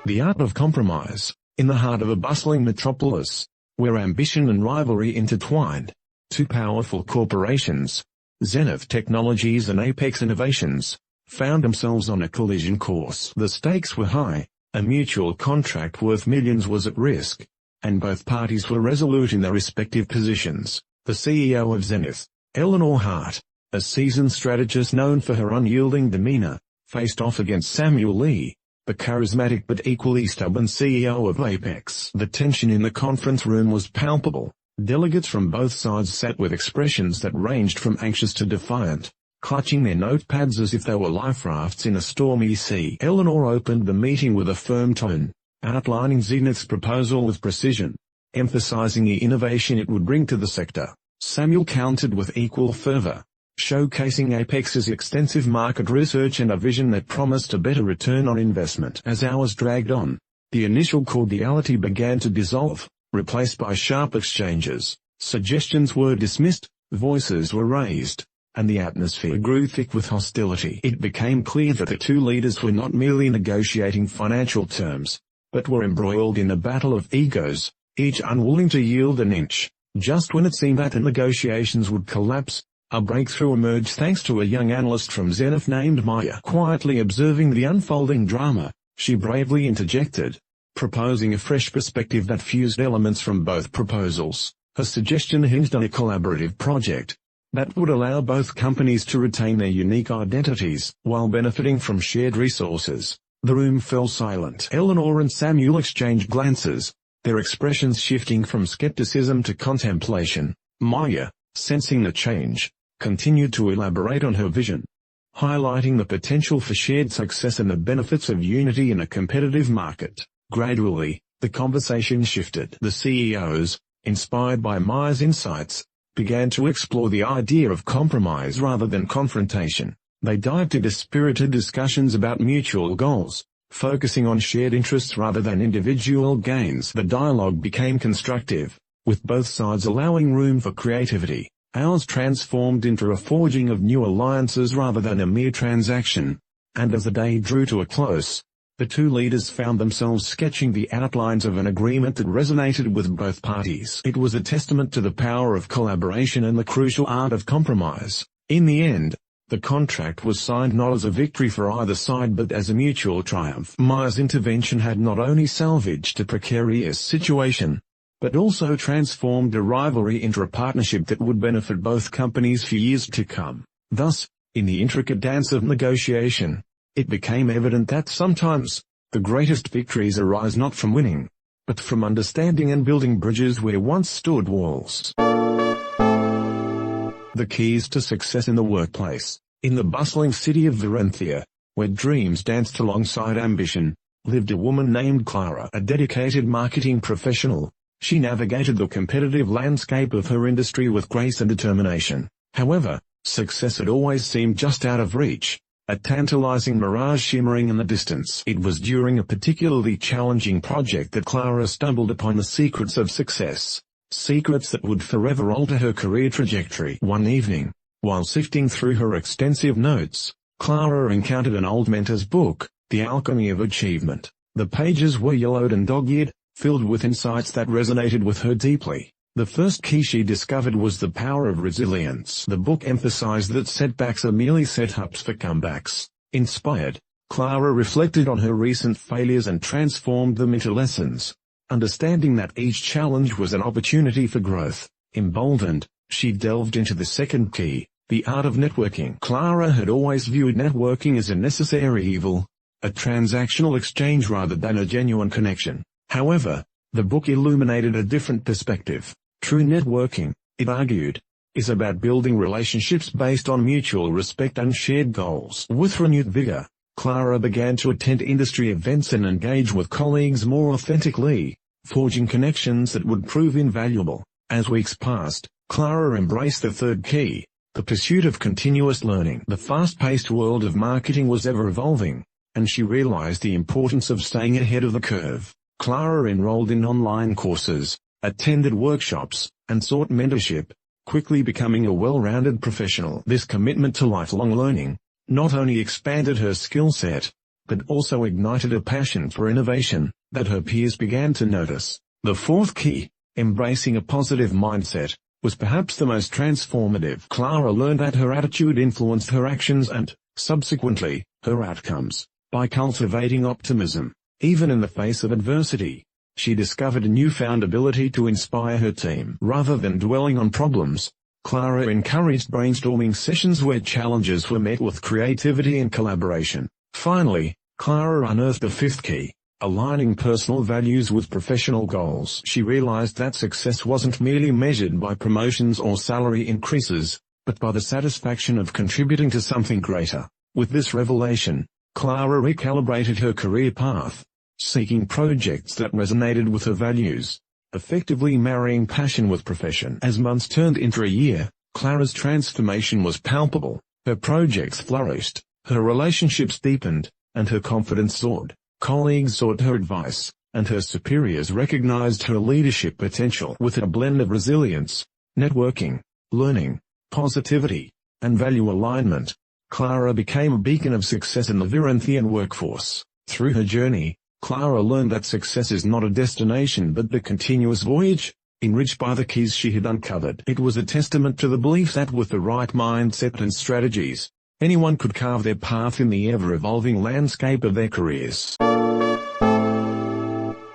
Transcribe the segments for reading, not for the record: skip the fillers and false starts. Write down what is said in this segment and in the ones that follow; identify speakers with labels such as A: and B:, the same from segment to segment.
A: The Art of Compromise. In the heart of a bustling metropolis, where ambition and rivalry intertwined, two powerful corporations, Zenith Technologies and Apex Innovations, found themselves on a collision course. The stakes were high, a mutual contract worth millions was at risk, and both parties were resolute in their respective positions. The CEO of Zenith, Eleanor Hart, a seasoned strategist known for her unyielding demeanor, faced off against Samuel Lee, the charismatic but equally stubborn CEO of Apex. The tension in the conference room was palpable. Delegates from both sides sat with expressions that ranged from anxious to defiant, clutching their notepads as if they were life rafts in a stormy sea. Eleanor opened the meeting with a firm tone, outlining Zenith's proposal with precision, emphasizing the innovation it would bring to the sector. Samuel countered with equal fervor, showcasing Apex's extensive market research and a vision that promised a better return on investment. As hours dragged on, the initial cordiality began to dissolve, replaced by sharp exchanges. Suggestions were dismissed, voices were raised, and the atmosphere grew thick with hostility. It became clear that the two leaders were not merely negotiating financial terms, but were embroiled in a battle of egos, each unwilling to yield an inch. Just when it seemed that the negotiations would collapse, a breakthrough emerged thanks to a young analyst from Zenith named Maya. Quietly observing the unfolding drama, she bravely interjected, proposing a fresh perspective that fused elements from both proposals. Her suggestion hinged on a collaborative project that would allow both companies to retain their unique identities while benefiting from shared resources. The room fell silent. Eleanor and Samuel exchanged glances, their expressions shifting from skepticism to contemplation. Maya, sensing the change, continued to elaborate on her vision, highlighting the potential for shared success and the benefits of unity in a competitive market. Gradually, the conversation shifted. The CEOs, inspired by Maya's insights, began to explore the idea of compromise rather than confrontation. They dived into spirited discussions about mutual goals, focusing on shared interests rather than individual gains. The dialogue became constructive, with both sides allowing room for creativity. Hours transformed into a forging of new alliances rather than a mere transaction, and as the day drew to a close, the two leaders found themselves sketching the outlines of an agreement that resonated with both parties. It was a testament to the power of collaboration and the crucial art of compromise. In the end, the contract was signed not as a victory for either side but as a mutual triumph. Maya's intervention had not only salvaged a precarious situation, but also transformed a rivalry into a partnership that would benefit both companies for years to come. Thus, in the intricate dance of negotiation, it became evident that sometimes, the greatest victories arise not from winning, but from understanding and building bridges where once stood walls. The keys to success in the workplace. In the bustling city of Varenthia, where dreams danced alongside ambition, lived a woman named Clara. A dedicated marketing professional, she navigated the competitive landscape of her industry with grace and determination. However, success had always seemed just out of reach, a tantalizing mirage shimmering in the distance. It was during a particularly challenging project that Clara stumbled upon the secrets of success. Secrets that would forever alter her career trajectory. One evening, while sifting through her extensive notes, Clara encountered an old mentor's book, The Alchemy of Achievement. The pages were yellowed and dog-eared, filled with insights that resonated with her deeply. The first key she discovered was the power of resilience. The book emphasized that setbacks are merely setups for comebacks. Inspired, Clara reflected on her recent failures and transformed them into lessons, understanding that each challenge was an opportunity for growth. Emboldened, she delved into the second key, the art of networking. Clara had always viewed networking as a necessary evil, a transactional exchange rather than a genuine connection. However, the book illuminated a different perspective. True networking, it argued, is about building relationships based on mutual respect and shared goals. With renewed vigor, Clara began to attend industry events and engage with colleagues more authentically, forging connections that would prove invaluable. As weeks passed, Clara embraced the third key, the pursuit of continuous learning. The fast-paced world of marketing was ever evolving, and she realized the importance of staying ahead of the curve. Clara enrolled in online courses, attended workshops, and sought mentorship, quickly becoming a well-rounded professional. This commitment to lifelong learning not only expanded her skill set, but also ignited a passion for innovation that her peers began to notice. The fourth key, embracing a positive mindset, was perhaps the most transformative. Clara learned that her attitude influenced her actions and, subsequently, her outcomes. By cultivating optimism, even in the face of adversity, she discovered a newfound ability to inspire her team. Rather than dwelling on problems, Clara encouraged brainstorming sessions where challenges were met with creativity and collaboration. Finally, Clara unearthed the fifth key, aligning personal values with professional goals. She realized that success wasn't merely measured by promotions or salary increases, but by the satisfaction of contributing to something greater. With this revelation, Clara recalibrated her career path, seeking projects that resonated with her values, effectively marrying passion with profession. As months turned into a year, Clara's transformation was palpable. Her projects flourished, her relationships deepened, and her confidence soared. Colleagues sought her advice, and her superiors recognized her leadership potential. With a blend of resilience, networking, learning, positivity, and value alignment, Clara became a beacon of success in the Vietnamese workforce. Through her journey, Clara learned that success is not a destination but the continuous voyage, enriched by the keys she had uncovered. It was a testament to the belief that with the right mindset and strategies, anyone could carve their path in the ever-evolving landscape of their careers.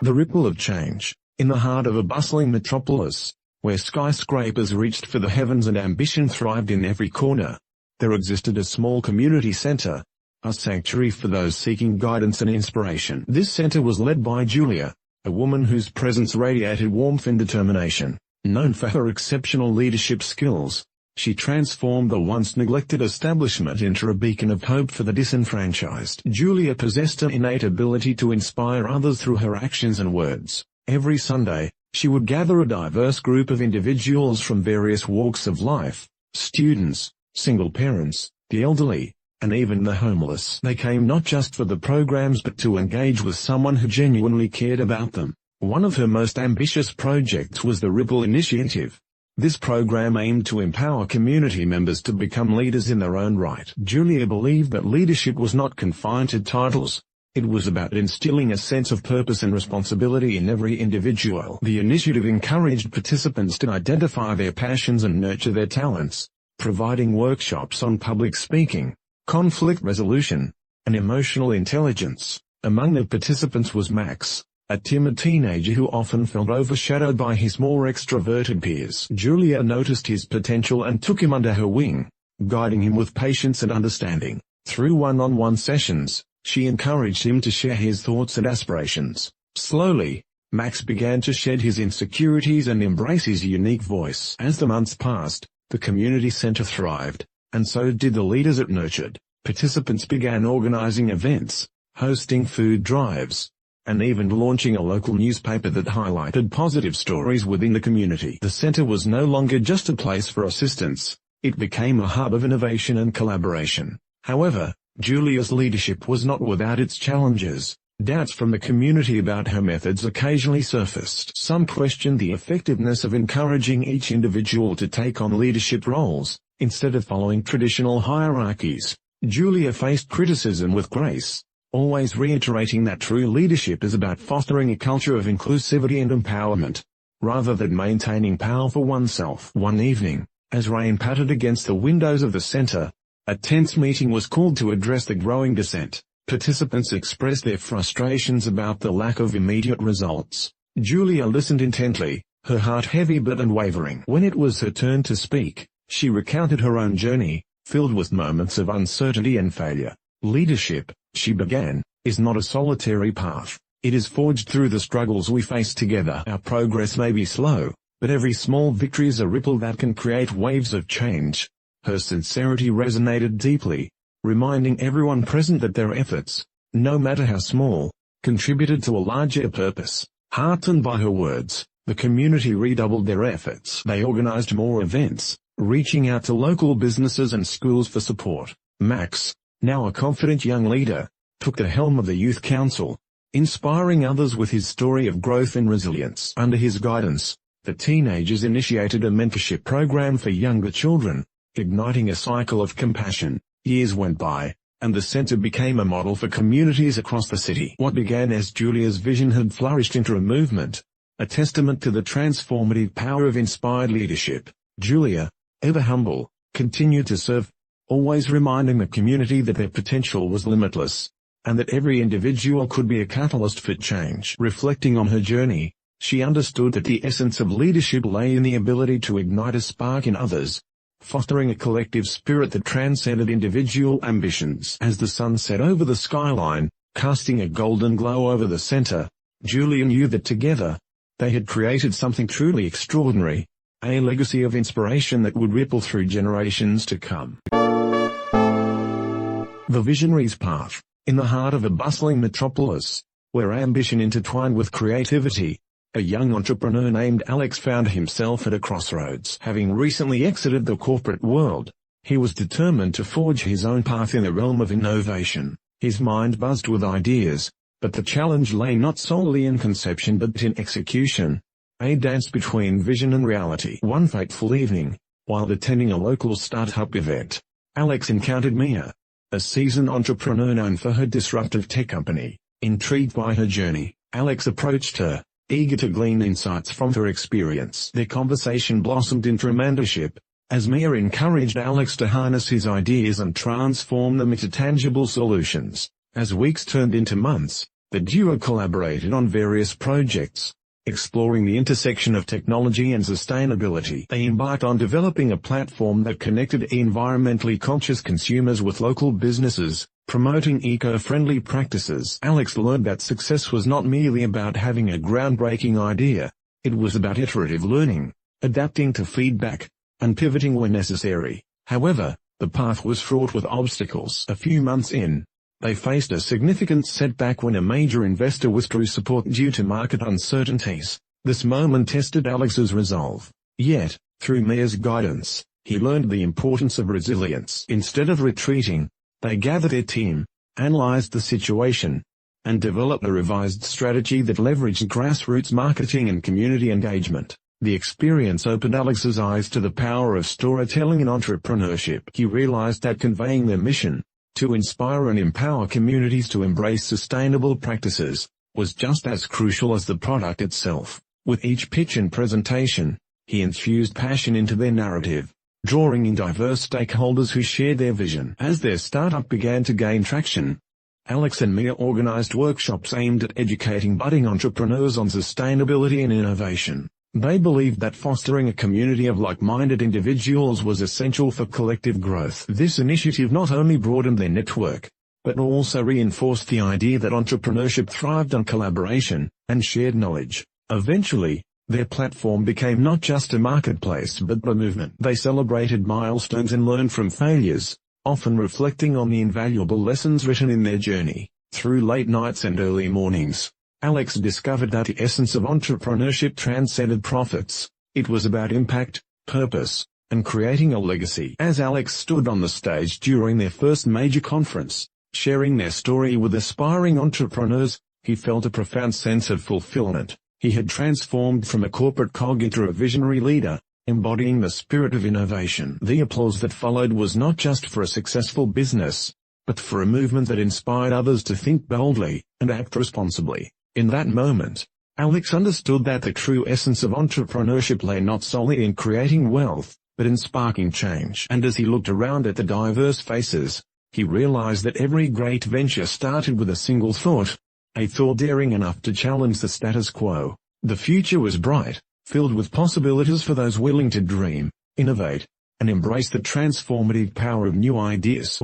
A: The ripple of change. In the heart of a bustling metropolis, where skyscrapers reached for the heavens and ambition thrived in every corner, there existed a small community center, a sanctuary for those seeking guidance and inspiration. This center was led by Julia, a woman whose presence radiated warmth and determination. Known for her exceptional leadership skills, she transformed the once neglected establishment into a beacon of hope for the disenfranchised. Julia possessed an innate ability to inspire others through her actions and words. Every Sunday, she would gather a diverse group of individuals from various walks of life: students, single parents, the elderly, and even the homeless. They came not just for the programs but to engage with someone who genuinely cared about them. One of her most ambitious projects was the Ripple Initiative. This program aimed to empower community members to become leaders in their own right. Julia believed that leadership was not confined to titles. It was about instilling a sense of purpose and responsibility in every individual. The initiative encouraged participants to identify their passions and nurture their talents, providing workshops on public speaking, conflict resolution, and emotional intelligence. Among the participants was Max, a timid teenager who often felt overshadowed by his more extroverted peers. Julia noticed his potential and took him under her wing, guiding him with patience and understanding. Through one-on-one sessions, she encouraged him to share his thoughts and aspirations. Slowly, Max began to shed his insecurities and embrace his unique voice. As the months passed, the community center thrived, and so did the leaders it nurtured. Participants began organizing events, hosting food drives, and even launching a local newspaper that highlighted positive stories within the community. The center was no longer just a place for assistance, it became a hub of innovation and collaboration. However, Julia's leadership was not without its challenges. Doubts from the community about her methods occasionally surfaced. Some questioned the effectiveness of encouraging each individual to take on leadership roles, instead of following traditional hierarchies. Julia faced criticism with grace, always reiterating that true leadership is about fostering a culture of inclusivity and empowerment, rather than maintaining power for oneself. One evening, as rain pattered against the windows of the center, a tense meeting was called to address the growing dissent. Participants expressed their frustrations about the lack of immediate results. Julia listened intently, her heart heavy but unwavering. When it was her turn to speak, she recounted her own journey, filled with moments of uncertainty and failure. Leadership, she began, is not a solitary path. It is forged through the struggles we face together. Our progress may be slow, but every small victory is a ripple that can create waves of change. Her sincerity resonated deeply, reminding everyone present that their efforts, no matter how small, contributed to a larger purpose. Heartened by her words, the community redoubled their efforts. They organized more events, reaching out to local businesses and schools for support. Max, now a confident young leader, took the helm of the Youth Council, inspiring others with his story of growth and resilience. Under his guidance, the teenagers initiated a mentorship program for younger children, igniting a cycle of compassion. Years went by, and the center became a model for communities across the city. What began as Julia's vision had flourished into a movement, a testament to the transformative power of inspired leadership. Julia, ever humble, continued to serve, always reminding the community that their potential was limitless, and that every individual could be a catalyst for change. Reflecting on her journey, she understood that the essence of leadership lay in the ability to ignite a spark in others, fostering a collective spirit that transcended individual ambitions. As the sun set over the skyline, casting a golden glow over the center, Julia knew that together, they had created something truly extraordinary, a legacy of inspiration that would ripple through generations to come. The Visionary's Path. In the heart of a bustling metropolis, where ambition intertwined with creativity, a young entrepreneur named Alex found himself at a crossroads. Having recently exited the corporate world, he was determined to forge his own path in the realm of innovation. His mind buzzed with ideas, but the challenge lay not solely in conception but in execution, a dance between vision and reality. One fateful evening, while attending a local startup event, Alex encountered Mia, a seasoned entrepreneur known for her disruptive tech company. Intrigued by her journey, Alex approached her, eager to glean insights from her experience. Their conversation blossomed into a mentorship, as Mia encouraged Alex to harness his ideas and transform them into tangible solutions. As weeks turned into months, the duo collaborated on various projects, exploring the intersection of technology and sustainability. They embarked on developing a platform that connected environmentally conscious consumers with local businesses, promoting eco-friendly practices. Alex learned that success was not merely about having a groundbreaking idea, it was about iterative learning, adapting to feedback, and pivoting when necessary. However, the path was fraught with obstacles. A few months in, they faced a significant setback when a major investor withdrew support due to market uncertainties. This moment tested Alex's resolve. Yet, through Mia's guidance, he learned the importance of resilience. Instead of retreating, they gathered their team, analyzed the situation, and developed a revised strategy that leveraged grassroots marketing and community engagement. The experience opened Alex's eyes to the power of storytelling in entrepreneurship. He realized that conveying their mission, to inspire and empower communities to embrace sustainable practices, was just as crucial as the product itself. With each pitch and presentation, he infused passion into their narrative, drawing in diverse stakeholders who shared their vision. As their startup began to gain traction, Alex and Mia organized workshops aimed at educating budding entrepreneurs on sustainability and innovation. They believed that fostering a community of like-minded individuals was essential for collective growth. This initiative not only broadened their network, but also reinforced the idea that entrepreneurship thrived on collaboration and shared knowledge. Eventually, their platform became not just a marketplace but a movement. They celebrated milestones and learned from failures, often reflecting on the invaluable lessons written in their journey. Through late nights and early mornings, Alex discovered that the essence of entrepreneurship transcended profits. It was about impact, purpose, and creating a legacy. As Alex stood on the stage during their first major conference, sharing their story with aspiring entrepreneurs, he felt a profound sense of fulfillment. He had transformed from a corporate cog into a visionary leader, embodying the spirit of innovation. The applause that followed was not just for a successful business, but for a movement that inspired others to think boldly and act responsibly. In that moment, Alex understood that the true essence of entrepreneurship lay not solely in creating wealth, but in sparking change. And as he looked around at the diverse faces, he realized that every great venture started with a single thought, a thought daring enough to challenge the status quo. The future was bright, filled with possibilities for those willing to dream, innovate, and embrace the transformative power of new ideas.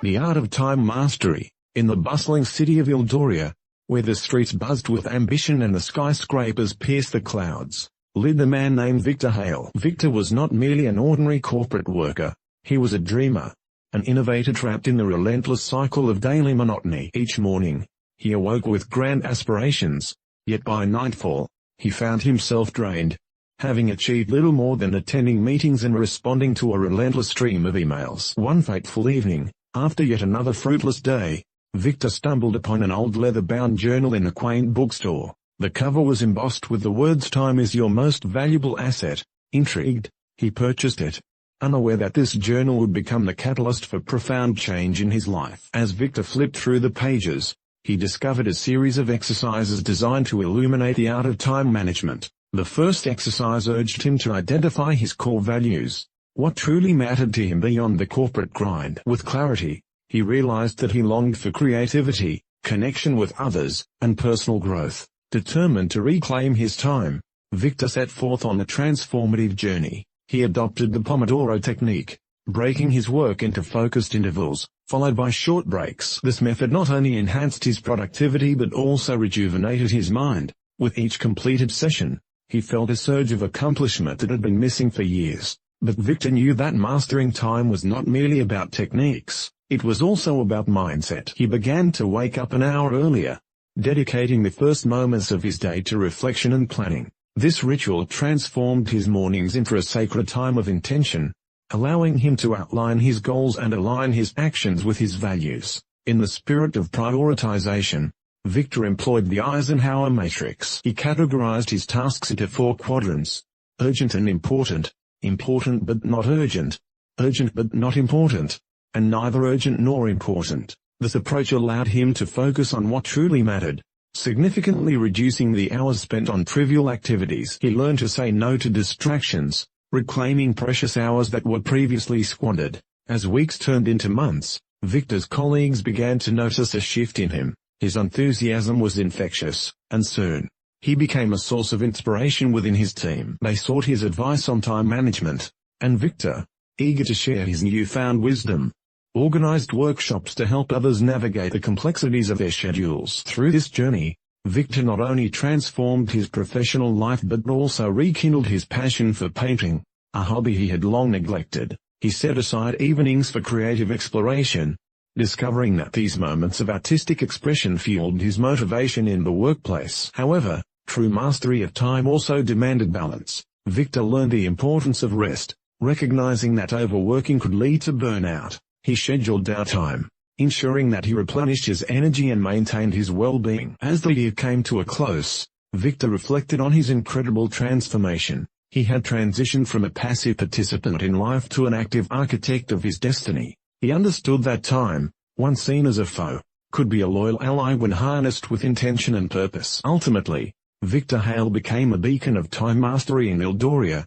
A: The art of time mastery. In the bustling city of Eldoria, where the streets buzzed with ambition and the skyscrapers pierced the clouds, lived a man named Victor Hale. Victor was not merely an ordinary corporate worker, he was a dreamer, an innovator trapped in the relentless cycle of daily monotony. Each morning, he awoke with grand aspirations, yet by nightfall, he found himself drained, having achieved little more than attending meetings and responding to a relentless stream of emails. One fateful evening, after yet another fruitless day, Victor stumbled upon an old leather-bound journal in a quaint bookstore. The cover was embossed with the words "Time is your most valuable asset." Intrigued, he purchased it, unaware that this journal would become the catalyst for profound change in his life. As Victor flipped through the pages, he discovered a series of exercises designed to illuminate the art of time management. The first exercise urged him to identify his core values, what truly mattered to him beyond the corporate grind. With clarity, he realized that he longed for creativity, connection with others, and personal growth. Determined to reclaim his time, Victor set forth on a transformative journey. He adopted the Pomodoro technique, breaking his work into focused intervals, followed by short breaks. This method not only enhanced his productivity but also rejuvenated his mind. With each completed session, he felt a surge of accomplishment that had been missing for years. But Victor knew that mastering time was not merely about techniques, it was also about mindset. He began to wake up an hour earlier, dedicating the first moments of his day to reflection and planning. This ritual transformed his mornings into a sacred time of intention, allowing him to outline his goals and align his actions with his values. In the spirit of prioritization, Victor employed the Eisenhower matrix. He categorized his tasks into 4 quadrants: urgent and important, important but not urgent, urgent but not important, and neither urgent nor important. This approach allowed him to focus on what truly mattered, significantly reducing the hours spent on trivial activities. He learned to say no to distractions, reclaiming precious hours that were previously squandered. As weeks turned into months, Victor's colleagues began to notice a shift in him. His enthusiasm was infectious, and soon, he became a source of inspiration within his team. They sought his advice on time management, and Victor, eager to share his newfound wisdom, organized workshops to help others navigate the complexities of their schedules. Through this journey, Victor not only transformed his professional life but also rekindled his passion for painting, a hobby he had long neglected. He set aside evenings for creative exploration, discovering that these moments of artistic expression fueled his motivation in the workplace. However, true mastery of time also demanded balance. Victor learned the importance of rest, recognizing that overworking could lead to burnout. He scheduled downtime, ensuring that he replenished his energy and maintained his well-being. As the year came to a close, Victor reflected on his incredible transformation. He had transitioned from a passive participant in life to an active architect of his destiny. He understood that time, once seen as a foe, could be a loyal ally when harnessed with intention and purpose. Ultimately, Victor Hale became a beacon of time mastery in Eldoria,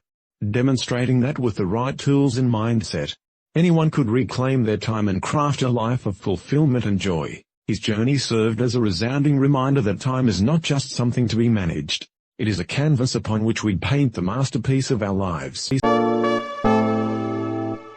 A: demonstrating that with the right tools and mindset, anyone could reclaim their time and craft a life of fulfillment and joy. His journey served as a resounding reminder that time is not just something to be managed, it is a canvas upon which we paint the masterpiece of our lives.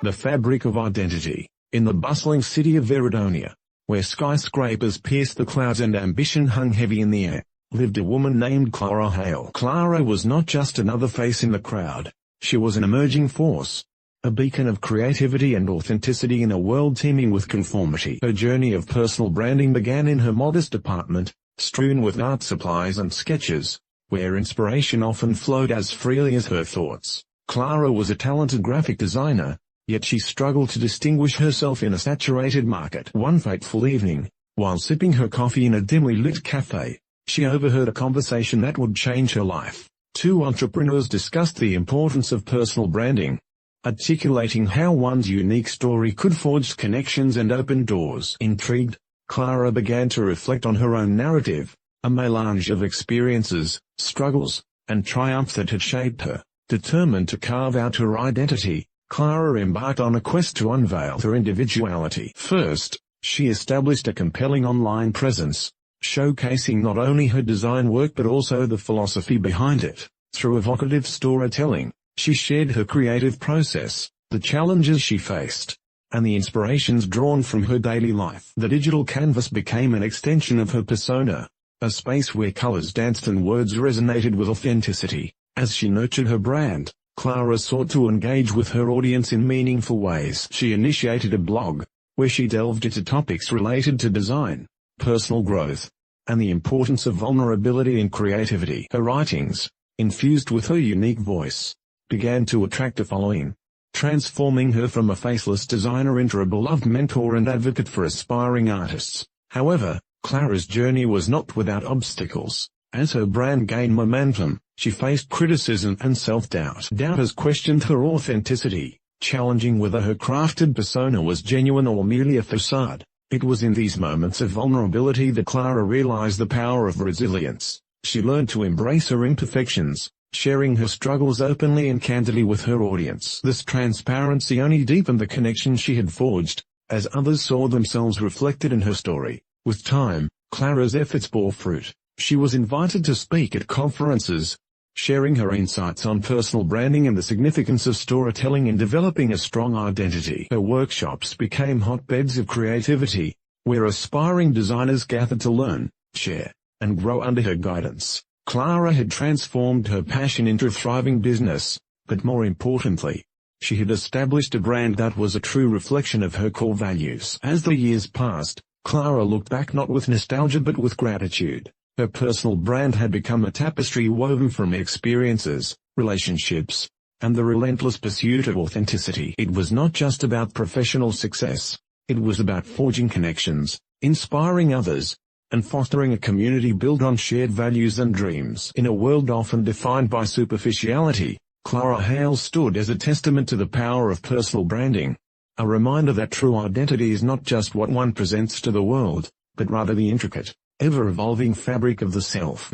A: The fabric of identity. In the bustling city of Veridonia, where skyscrapers pierced the clouds and ambition hung heavy in the air, lived a woman named Clara Hale. Clara was not just another face in the crowd, she was an emerging force, a beacon of creativity and authenticity in a world teeming with conformity. Her journey of personal branding began in her modest apartment, strewn with art supplies and sketches, where inspiration often flowed as freely as her thoughts. Clara was a talented graphic designer, yet she struggled to distinguish herself in a saturated market. One fateful evening, while sipping her coffee in a dimly lit cafe, she overheard a conversation that would change her life. 2 entrepreneurs discussed the importance of personal branding, articulating how one's unique story could forge connections and open doors. Intrigued, Clara began to reflect on her own narrative, a melange of experiences, struggles, and triumphs that had shaped her. Determined to carve out her identity, Clara embarked on a quest to unveil her individuality. First, she established a compelling online presence, showcasing not only her design work but also the philosophy behind it. Through evocative storytelling, she shared her creative process, the challenges she faced, and the inspirations drawn from her daily life. The digital canvas became an extension of her persona, a space where colors danced and words resonated with authenticity. As she nurtured her brand, Clara sought to engage with her audience in meaningful ways. She initiated a blog, where she delved into topics related to design, personal growth, and the importance of vulnerability and creativity. Her writings, infused with her unique voice, began to attract a following, transforming her from a faceless designer into a beloved mentor and advocate for aspiring artists. However, Clara's journey was not without obstacles. As her brand gained momentum, she faced criticism and self-doubt. Doubters questioned her authenticity, challenging whether her crafted persona was genuine or merely a facade. It was in these moments of vulnerability that Clara realized the power of resilience. She learned to embrace her imperfections, sharing her struggles openly and candidly with her audience. This transparency only deepened the connection she had forged, as others saw themselves reflected in her story. With time, Clara's efforts bore fruit. She was invited to speak at conferences, sharing her insights on personal branding and the significance of storytelling in developing a strong identity. Her workshops became hotbeds of creativity, where aspiring designers gathered to learn, share, and grow under her guidance. Clara had transformed her passion into a thriving business, but more importantly, she had established a brand that was a true reflection of her core values. As the years passed, Clara looked back not with nostalgia but with gratitude. Her personal brand had become a tapestry woven from experiences, relationships, and the relentless pursuit of authenticity. It was not just about professional success. It was about forging connections, inspiring others, and fostering a community built on shared values and dreams. In a world often defined by superficiality, Clara Hale stood as a testament to the power of personal branding, a reminder that true identity is not just what one presents to the world, but rather the intricate, ever-evolving fabric of the self.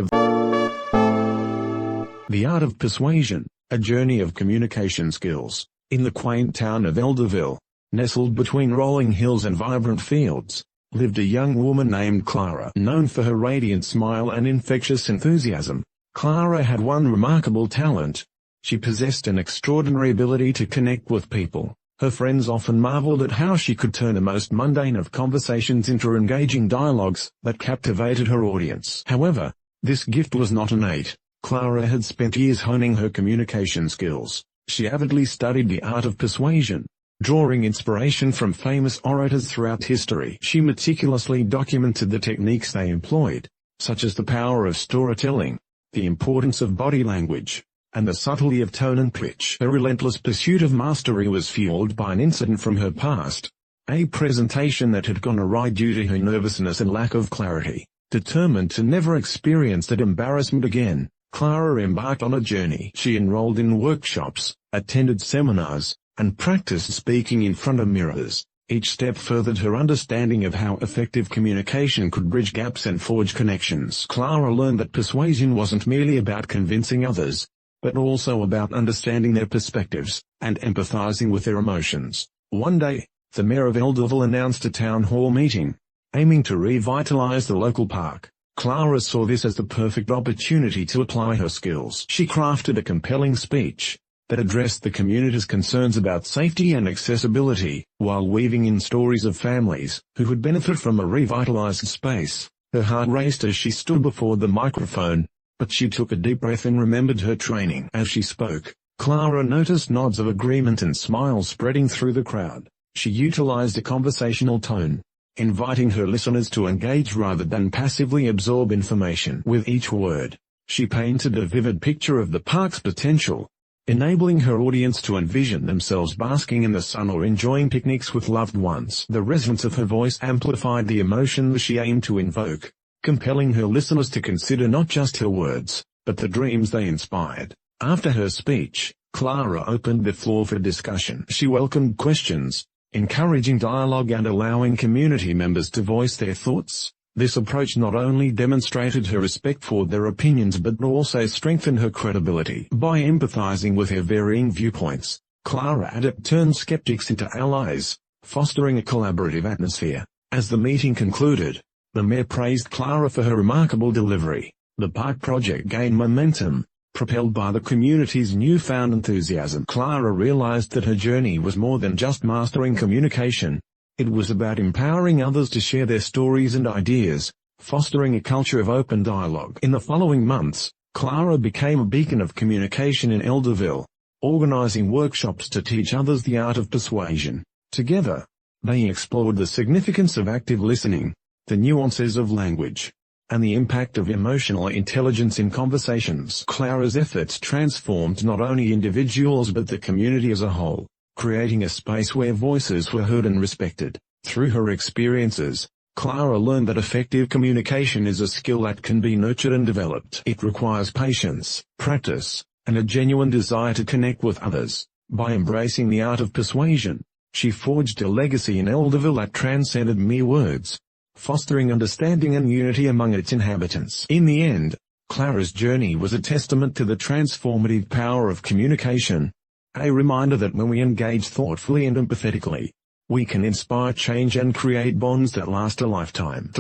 A: The Art of Persuasion, a journey of communication skills. In the quaint town of Elderville, nestled between rolling hills and vibrant fields, lived a young woman named Clara. Known for her radiant smile and infectious enthusiasm, Clara had one remarkable talent. She possessed an extraordinary ability to connect with people. Her friends often marveled at how she could turn the most mundane of conversations into engaging dialogues that captivated her audience. However, this gift was not innate. Clara had spent years honing her communication skills. She avidly studied the art of persuasion, drawing inspiration from famous orators throughout history. She meticulously documented the techniques they employed, such as the power of storytelling, the importance of body language, and the subtlety of tone and pitch. Her relentless pursuit of mastery was fueled by an incident from her past, a presentation that had gone awry due to her nervousness and lack of clarity. Determined to never experience that embarrassment again, Clara embarked on a journey. She enrolled in workshops, attended seminars, and practiced speaking in front of mirrors. Each step furthered her understanding of how effective communication could bridge gaps and forge connections. Clara learned that persuasion wasn't merely about convincing others, but also about understanding their perspectives, and empathizing with their emotions. One day, the mayor of Elderville announced a town hall meeting, aiming to revitalize the local park. Clara saw this as the perfect opportunity to apply her skills. She crafted a compelling speech that addressed the community's concerns about safety and accessibility, while weaving in stories of families who would benefit from a revitalized space. Her heart raced as she stood before the microphone, but she took a deep breath and remembered her training. As she spoke, Clara noticed nods of agreement and smiles spreading through the crowd. She utilized a conversational tone, inviting her listeners to engage rather than passively absorb information. With each word, she painted a vivid picture of the park's potential, enabling her audience to envision themselves basking in the sun or enjoying picnics with loved ones. The resonance of her voice amplified the emotions she aimed to invoke, compelling her listeners to consider not just her words, but the dreams they inspired. After her speech, Clara opened the floor for discussion. She welcomed questions, encouraging dialogue and allowing community members to voice their thoughts. This approach not only demonstrated her respect for their opinions but also strengthened her credibility. By empathizing with their varying viewpoints, Clara turned skeptics into allies, fostering a collaborative atmosphere. As the meeting concluded, the mayor praised Clara for her remarkable delivery. The park project gained momentum, propelled by the community's newfound enthusiasm. Clara realized that her journey was more than just mastering communication. It was about empowering others to share their stories and ideas, fostering a culture of open dialogue. In the following months, Clara became a beacon of communication in Elderville, organizing workshops to teach others the art of persuasion. Together, they explored the significance of active listening, the nuances of language, and the impact of emotional intelligence in conversations. Clara's efforts transformed not only individuals but the community as a whole, creating a space where voices were heard and respected. Through her experiences, Clara learned that effective communication is a skill that can be nurtured and developed. It requires patience, practice, and a genuine desire to connect with others. By embracing the art of persuasion, she forged a legacy in Elderville that transcended mere words, fostering understanding and unity among its inhabitants. In the end, Clara's journey was a testament to the transformative power of communication, a reminder that when we engage thoughtfully and empathetically, we can inspire change and create bonds that last a lifetime.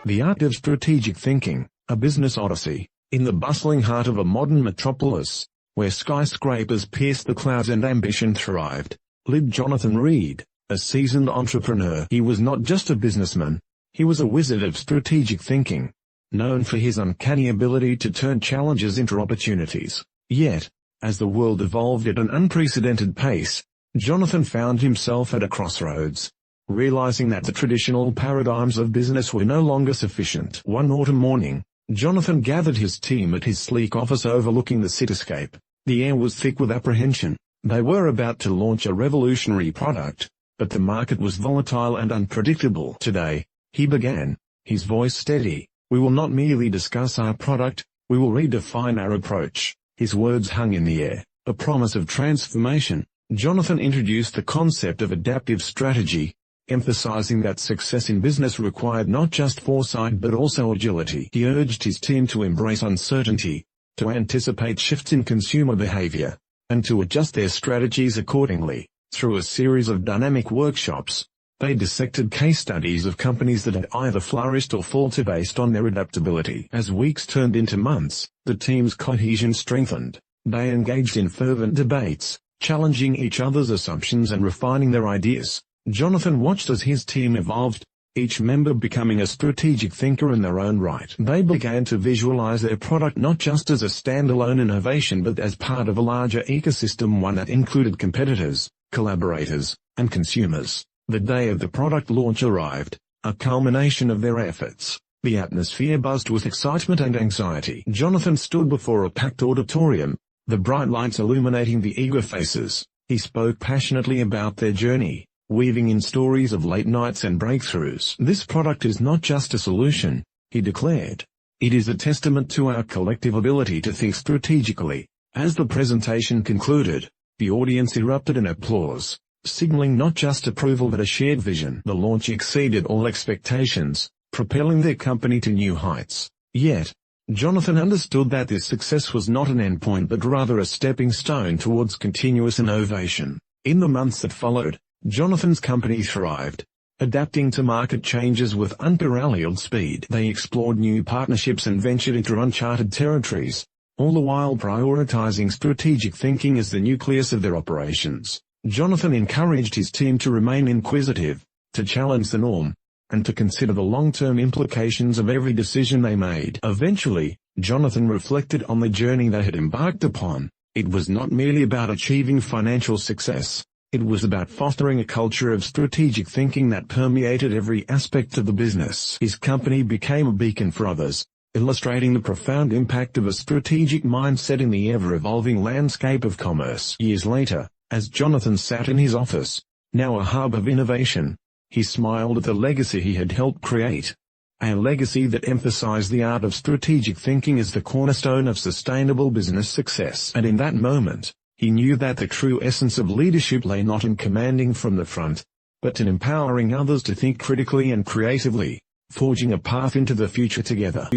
A: The Art of Strategic Thinking, a Business Odyssey. In the bustling heart of a modern metropolis, where skyscrapers pierced the clouds and ambition thrived, lived Jonathan Reed, a seasoned entrepreneur. He was not just a businessman, he was a wizard of strategic thinking, known for his uncanny ability to turn challenges into opportunities. Yet, as the world evolved at an unprecedented pace, Jonathan found himself at a crossroads, realizing that the traditional paradigms of business were no longer sufficient. One autumn morning, Jonathan gathered his team at his sleek office overlooking the cityscape. The air was thick with apprehension. They were about to launch a revolutionary product, but the market was volatile and unpredictable. Today, he began, his voice steady, we will not merely discuss our product, we will redefine our approach. His words hung in the air, a promise of transformation. Jonathan introduced the concept of adaptive strategy, emphasizing that success in business required not just foresight but also agility. He urged his team to embrace uncertainty, to anticipate shifts in consumer behavior, and to adjust their strategies accordingly. Through a series of dynamic workshops, they dissected case studies of companies that had either flourished or faltered based on their adaptability. As weeks turned into months, the team's cohesion strengthened. They engaged in fervent debates, challenging each other's assumptions and refining their ideas. Jonathan watched as his team evolved, each member becoming a strategic thinker in their own right. They began to visualize their product not just as a standalone innovation but as part of a larger ecosystem, one that included competitors, collaborators, and consumers. The day of the product launch arrived, a culmination of their efforts. The atmosphere buzzed with excitement and anxiety. Jonathan stood before a packed auditorium, the bright lights illuminating the eager faces. He spoke passionately about their journey, weaving in stories of late nights and breakthroughs. This product is not just a solution, he declared. It is a testament to our collective ability to think strategically. As the presentation concluded, the audience erupted in applause, signaling not just approval but a shared vision. The launch exceeded all expectations, propelling their company to new heights. Yet, Jonathan understood that this success was not an endpoint but rather a stepping stone towards continuous innovation. In the months that followed, Jonathan's company thrived, adapting to market changes with unparalleled speed. They explored new partnerships and ventured into uncharted territories, all the while prioritizing strategic thinking as the nucleus of their operations. Jonathan encouraged his team to remain inquisitive, to challenge the norm, and to consider the long-term implications of every decision they made. Eventually, Jonathan reflected on the journey they had embarked upon. It was not merely about achieving financial success. It was about fostering a culture of strategic thinking that permeated every aspect of the business. His company became a beacon for others, illustrating the profound impact of a strategic mindset in the ever-evolving landscape of commerce. Years later, as Jonathan sat in his office, now a hub of innovation, he smiled at the legacy he had helped create. A legacy that emphasized the art of strategic thinking as the cornerstone of sustainable business success. And in that moment, he knew that the true essence of leadership lay not in commanding from the front, but in empowering others to think critically and creatively, forging a path into the future together.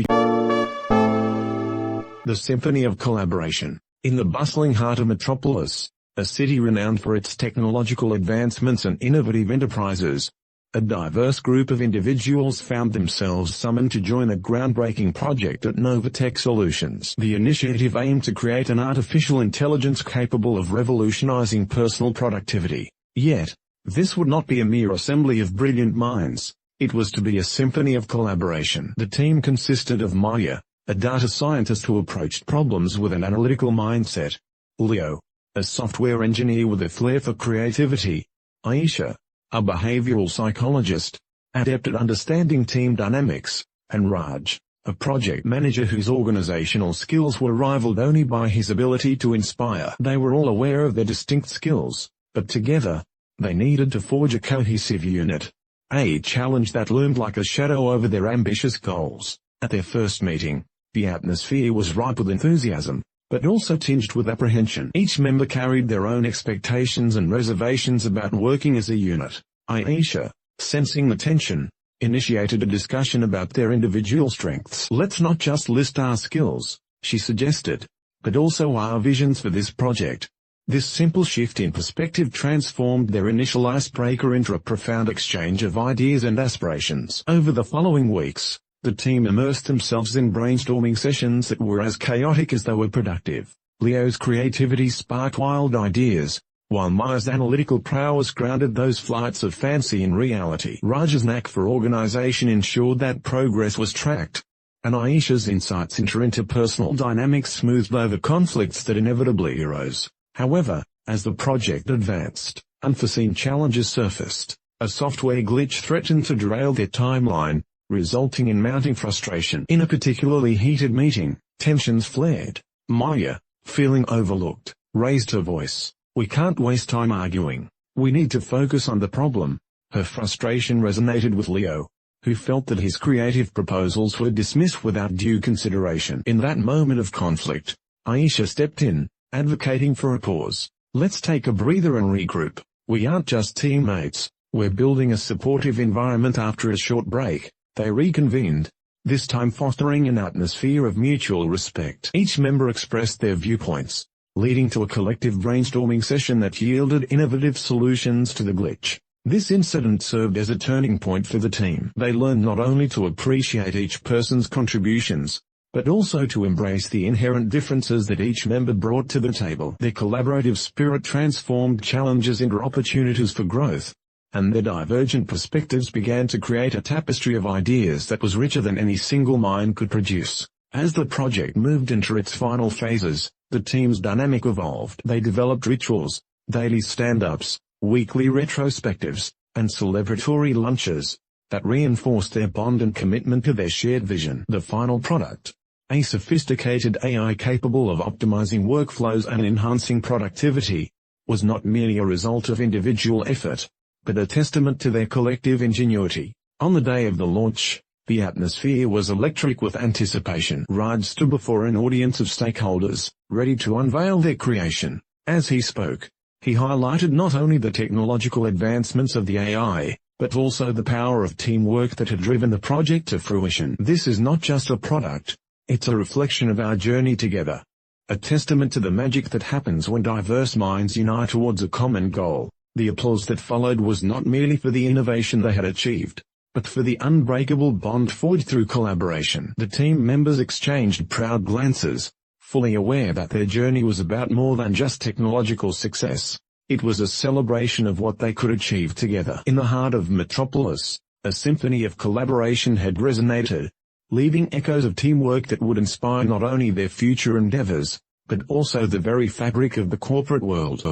A: The Symphony of Collaboration. In the bustling heart of Metropolis, a city renowned for its technological advancements and innovative enterprises, a diverse group of individuals found themselves summoned to join a groundbreaking project at Novatech Solutions. The initiative aimed to create an artificial intelligence capable of revolutionizing personal productivity. Yet, this would not be a mere assembly of brilliant minds, it was to be a symphony of collaboration. The team consisted of Maya, a data scientist who approached problems with an analytical mindset, Leo, a software engineer with a flair for creativity, Aisha, a behavioral psychologist, adept at understanding team dynamics, and Raj, a project manager whose organizational skills were rivaled only by his ability to inspire. They were all aware of their distinct skills, but together, they needed to forge a cohesive unit, a challenge that loomed like a shadow over their ambitious goals. At their first meeting, the atmosphere was ripe with enthusiasm. but also tinged with apprehension. Each member carried their own expectations and reservations about working as a unit. Aisha, sensing the tension, initiated a discussion about their individual strengths. "Let's not just list our skills," she suggested, "but also our visions for this project." This simple shift in perspective transformed their initial icebreaker into a profound exchange of ideas and aspirations. Over the following weeks, the team immersed themselves in brainstorming sessions that were as chaotic as they were productive. Leo's creativity sparked wild ideas, while Maya's analytical prowess grounded those flights of fancy in reality. Raj's knack for organization ensured that progress was tracked, and Aisha's insights into interpersonal dynamics smoothed over conflicts that inevitably arose. However, as the project advanced, unforeseen challenges surfaced. A software glitch threatened to derail their timeline, resulting in mounting frustration. In a particularly heated meeting, tensions flared. Maya, feeling overlooked, raised her voice. "We can't waste time arguing. We need to focus on the problem." Her frustration resonated with Leo, who felt that his creative proposals were dismissed without due consideration. In that moment of conflict, Aisha stepped in, advocating for a pause. "Let's take a breather and regroup. We aren't just teammates, we're building a supportive environment." After a short break, they reconvened, this time fostering an atmosphere of mutual respect. Each member expressed their viewpoints, leading to a collective brainstorming session that yielded innovative solutions to the glitch. This incident served as a turning point for the team. They learned not only to appreciate each person's contributions, but also to embrace the inherent differences that each member brought to the table. Their collaborative spirit transformed challenges into opportunities for growth, and their divergent perspectives began to create a tapestry of ideas that was richer than any single mind could produce. As the project moved into its final phases, the team's dynamic evolved. They developed rituals, daily stand-ups, weekly retrospectives, and celebratory lunches that reinforced their bond and commitment to their shared vision. The final product, a sophisticated AI capable of optimizing workflows and enhancing productivity, was not merely a result of individual effort, but a testament to their collective ingenuity. On the day of the launch, the atmosphere was electric with anticipation. Raj stood before an audience of stakeholders, ready to unveil their creation. As he spoke, he highlighted not only the technological advancements of the AI, but also the power of teamwork that had driven the project to fruition. "This is not just a product, it's a reflection of our journey together. A testament to the magic that happens when diverse minds unite towards a common goal." The applause that followed was not merely for the innovation they had achieved, but for the unbreakable bond forged through collaboration. The team members exchanged proud glances, fully aware that their journey was about more than just technological success. It was a celebration of what they could achieve together. In the heart of Metropolis, a symphony of collaboration had resonated, leaving echoes of teamwork that would inspire not only their future endeavors, but also the very fabric of the corporate world.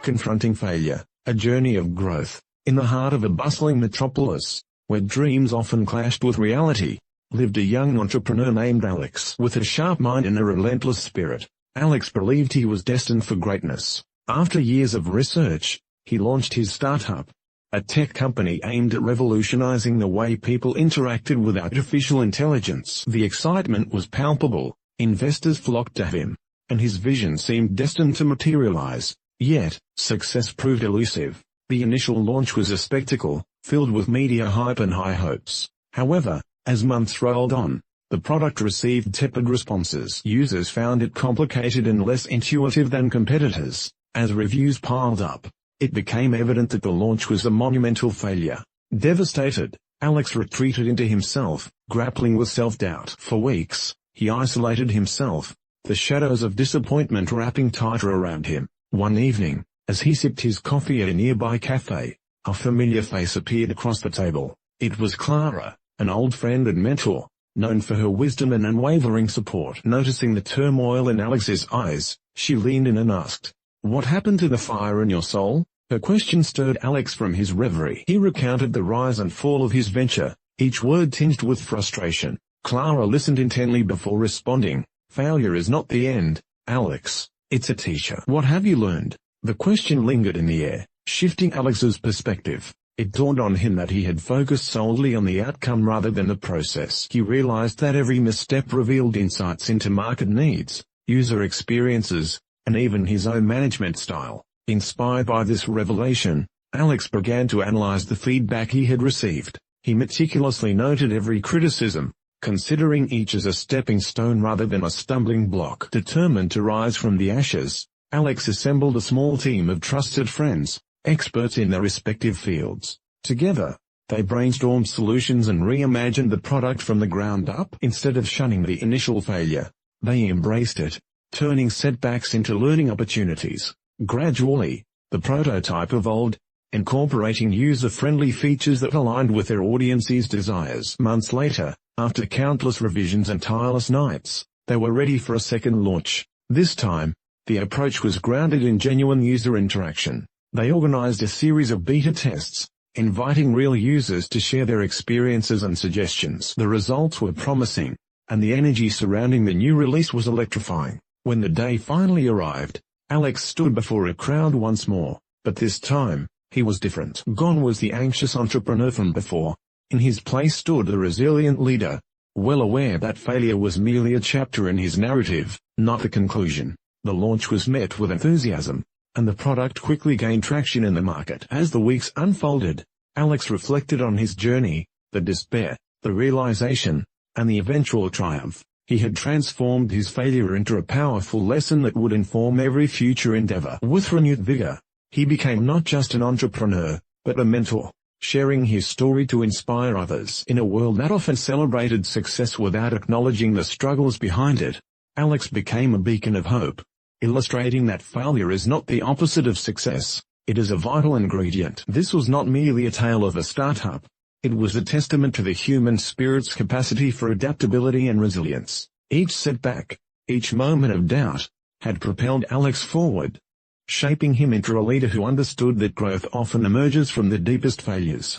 A: Confronting failure, a journey of growth. In the heart of a bustling metropolis, where dreams often clashed with reality, lived a young entrepreneur named Alex. With a sharp mind and a relentless spirit, Alex believed he was destined for greatness. After years of research, he launched his startup, a tech company aimed at revolutionizing the way people interacted with artificial intelligence. The excitement was palpable, investors flocked to him, and his vision seemed destined to materialize. Yet, success proved elusive. The initial launch was a spectacle, filled with media hype and high hopes. However, as months rolled on, the product received tepid responses. Users found it complicated and less intuitive than competitors. As reviews piled up, it became evident that the launch was a monumental failure. Devastated, Alex retreated into himself, grappling with self-doubt. For weeks, he isolated himself, the shadows of disappointment wrapping tighter around him. One evening, as he sipped his coffee at a nearby cafe, a familiar face appeared across the table. It was Clara, an old friend and mentor, known for her wisdom and unwavering support. Noticing the turmoil in Alex's eyes, she leaned in and asked, "What happened to the fire in your soul?" Her question stirred Alex from his reverie. He recounted the rise and fall of his venture, each word tinged with frustration. Clara listened intently before responding, "Failure is not the end, Alex. It's a teacher." "What have you learned?" The question lingered in the air, shifting Alex's perspective. It dawned on him that he had focused solely on the outcome rather than the process. He realized that every misstep revealed insights into market needs, user experiences, and even his own management style. Inspired by this revelation, Alex began to analyze the feedback he had received. He meticulously noted every criticism, considering each as a stepping stone rather than a stumbling block. Determined to rise from the ashes, Alex assembled a small team of trusted friends, experts in their respective fields. Together, they brainstormed solutions and reimagined the product from the ground up. Instead of shunning the initial failure, they embraced it, turning setbacks into learning opportunities. Gradually, the prototype evolved, incorporating user-friendly features that aligned with their audience's desires. Months later, after countless revisions and tireless nights, they were ready for a second launch. This time, the approach was grounded in genuine user interaction. They organized a series of beta tests, inviting real users to share their experiences and suggestions. The results were promising, and the energy surrounding the new release was electrifying. When the day finally arrived, Alex stood before a crowd once more, but this time, he was different. Gone was the anxious entrepreneur from before. In his place stood the resilient leader, well aware that failure was merely a chapter in his narrative, not the conclusion. The launch was met with enthusiasm, and the product quickly gained traction in the market. As the weeks unfolded, Alex reflected on his journey, the despair, the realization, and the eventual triumph. He had transformed his failure into a powerful lesson that would inform every future endeavor. With renewed vigor, he became not just an entrepreneur, but a mentor, sharing his story to inspire others. In a world that often celebrated success without acknowledging the struggles behind it, Alex became a beacon of hope, illustrating that failure is not the opposite of success, it is a vital ingredient. This was not merely a tale of a startup. It was a testament to the human spirit's capacity for adaptability and resilience. Each setback, each moment of doubt, had propelled Alex forward, shaping him into a leader who understood that growth often emerges from the deepest failures.